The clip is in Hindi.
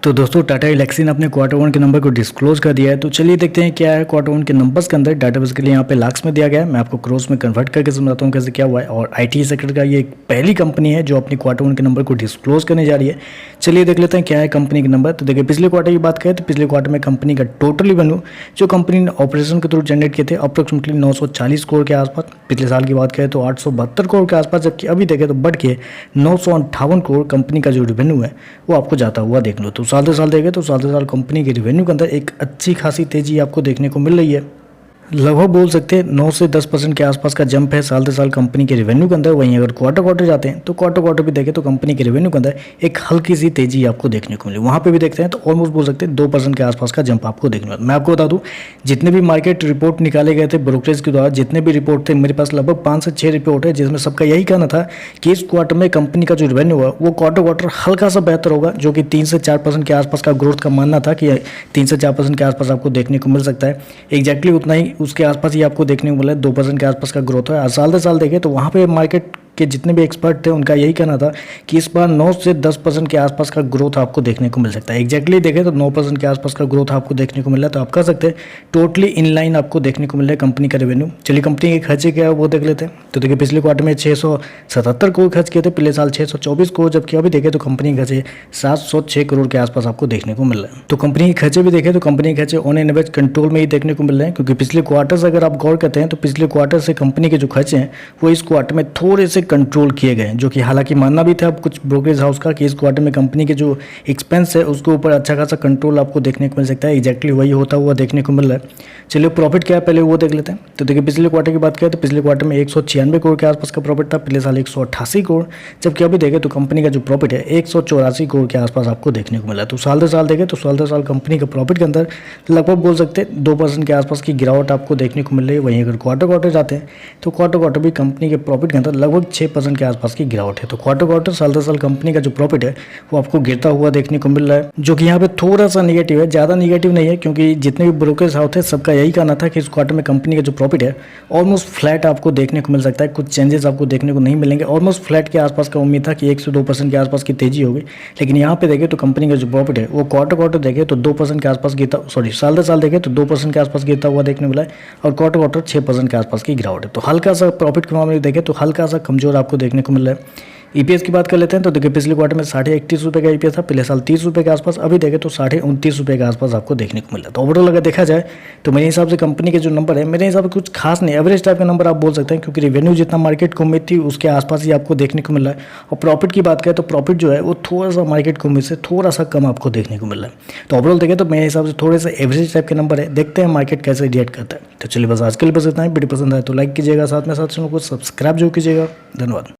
तो दोस्तों टाटा एलेक्सी ने अपने क्वार्टर वन के नंबर को डिस्क्लोज कर दिया है। तो चलिए देखते हैं क्या है क्वार्टर वन के नंबर्स के अंदर। डाटाबेस के लिए यहाँ पे लाख्स में दिया गया है, मैं आपको क्रोस में कन्वर्ट करके समझाता हूँ कैसे क्या हुआ है। और आईटी सेक्टर का ये पहली कंपनी है जो अपनी क्वार्टर वन के नंबर को डिस्क्लोज करने जा रही है। चलिए देख लेते हैं क्या है कंपनी के नंबर। तो देखिए पिछले क्वार्टर की बात करें तो पिछले क्वार्टर में कंपनी का टोटल रेवेन्यू जो कंपनी ने ऑपरेशन के थ्रू जनरेट किए थे अप्रोक्सीमेटली 940 करोड़ के आसपास। पिछले साल की बात करें तो 872 करोड़ के आसपास, जबकि अभी देखें तो बढ़ के 958 करोड़ कंपनी का जो रेवेन्यू है वो आपको जाता हुआ देख लो। तो साल से साल देखें तो साल से साल कंपनी के रेवेन्यू के अंदर एक अच्छी खासी तेजी आपको देखने को मिल रही है। लगभग बोल सकते हैं 9 से 10% के आसपास का जंप है साल से साल कंपनी के रेवेन्यू के अंदर। वहीं अगर क्वार्टर क्वार्टर जाते हैं तो क्वार्टर क्वार्टर भी देखें तो कंपनी के रेवेन्यू के अंदर एक हल्की सी तेजी आपको देखने को मिली। वहाँ पे भी देखते हैं तो ऑलमोस्ट बोल सकते हैं 2% के आसपास का जंप आपको देखने को मिला। मैं आपको बता दूँ जितने भी मार्केट रिपोर्ट निकाले गए थे ब्रोकरेज के द्वारा, जितने भी रिपोर्ट थे मेरे पास लगभग 5 से 6 रिपोर्ट है जिसमें सबका यही कहना था कि इस क्वार्टर में कंपनी का जो रेवेन्यू है वो क्वार्टर क्वार्टर हल्का सा बेहतर होगा, जो कि 3 से 4% के आसपास का ग्रोथ का मानना था कि 3 से 4% के आसपास आपको देखने को मिल सकता है। एग्जैक्टली उतना ही उसके आसपास ही आपको देखने को मिला है, 2% के आसपास का ग्रोथ है। साल दर साल देखें तो वहाँ पे मार्केट के जितने भी एक्सपर्ट थे उनका यही कहना था कि इस बार 9 से 10% के आसपास का ग्रोथ आपको देखने को मिल सकता है। एग्जैक्टली देखें तो 9% के आसपास का ग्रोथ आपको देखने को मिल रहा है। तो आप कह सकते हैं टोटली इन लाइन आपको देखने को मिल रहा है कंपनी का रेवेन्यू। चलिए कंपनी के खर्चे क्या है वो देख लेते हैं। तो देखिए पिछले क्वार्टर में 677 करोड़ खर्च किए थे, पिछले साल 624 करोड़, जबकि अभी देखें तो कंपनी के खर्चे 706 करोड़ के आसपास आपको देखने को मिल रहा है। तो कंपनी के खर्चे भी देखें तो कंपनी के खर्चे ऑन एन एवरेज कंट्रोल में ही देखने को मिल रहे हैं, क्योंकि पिछले क्वार्टर से अगर आप गौर करते हैं तो पिछले क्वार्टर से कंपनी के जो खर्चे हैं वो इस क्वार्टर में थोड़े से कंट्रोल किए गए, जो कि हालांकि मानना भी था अब कुछ ब्रोकरेज हाउस का कि इस क्वार्टर में कंपनी के जो एक्सपेंस है उसके ऊपर अच्छा खासा कंट्रोल आपको देखने को मिल सकता है। एग्जैक्टली वही होता हुआ देखने को मिल रहा है। चलिए प्रॉफिट क्या है पहले वो देख लेते हैं। तो देखिए पिछले क्वार्टर की बात करें तो पिछले क्वार्टर में 196 करोड़ के आसपास का प्रॉफिट था, पिछले साल 188 करोड़, जबकि अभी देखें तो कंपनी का जो प्रॉफिट है 184 करोड़ के आसपास आपको देखने को मिला है। तो साल दर साल देखें तो साल दर साल कंपनी का प्रॉफिट के अंदर लगभग बोल सकते हैं 2% के आसपास की गिरावट आपको देखने को मिल रही है। वहीं अगर क्वार्टर क्वार्टर जाते हैं तो क्वार्टर क्वार्टर भी कंपनी के प्रॉफिट के अंदर लगभग 6% के आसपास की गिरावट है। तो क्वार्टर क्वार्टर साल दर साल कंपनी का जो प्रॉफिट है वो आपको गिरता हुआ देखने को मिल रहा है, जो कि यहाँ पे थोड़ा सा निगेटिव है, ज़्यादा निगेटिव नहीं है, क्योंकि जितने भी ब्रोकरेज हाउस थे सबका यही कहना था कि इस क्वार्टर में कंपनी का जो प्रॉफिट है ऑलमोस्ट फ्लैट आपको देखने को मिल सकता है, कुछ चेंजेस आपको देखने को नहीं मिलेंगे। ऑलमोस्ट फ्लैट के आसपास का उम्मीद था कि 1 से 2% के आसपास की तेजी होगी, लेकिन यहाँ पे देखें तो कंपनी का जो प्रॉफिट है वो क्वार्टर क्वार्टर देखें तो 2% के आसपास गिरता, सॉरी साल दर साल देखें तो 2% के आसपास गिरता हुआ देखने को मिला है, और क्वार्टर क्वार्टर 6% के आसपास की गिरावट है। तो हल्का सा प्रॉफिट के मामले में देखें तो हल्का सा कमजोर आपको देखने को मिल रहा है। ईपीएस की बात कर लेते हैं। तो देखिए पिछले क्वार्टर में 31.5 रुपये का ईपीएस था, पिछले साल 30 रुपये के आसपास, अभी देखें तो 29.5 रुपये के आसपास आपको देखने को मिला। तो ओवरऑल अगर देखा जाए तो मेरे हिसाब से कंपनी के जो नंबर है मेरे हिसाब से कुछ खास नहीं, एवरेज टाइप का नंबर आप बोल सकते हैं, क्योंकि रेवेन्यू जितना मार्केट को उम्मीद थी उसके आसपास ही आपको देखने को मिल रहा है। और प्रॉफिट की बात करें तो प्रॉफिट जो है वो थोड़ा सा मार्केट को उम्मीद से थोड़ा सा कम आपको देखने को मिल रहा है। तो ओवरऑल देखें तो मेरे हिसाब से थोड़े से एवरेज टाइप के नंबर है, देखते हैं मार्केट कैसे रिएक्ट करता है। तो चलिए बस आज के लिए बस इतना ही। वीडियो पसंद आए तो लाइक कीजिएगा, साथ में साथ चैनल को सब्सक्राइब जरूर कीजिएगा। धन्यवाद।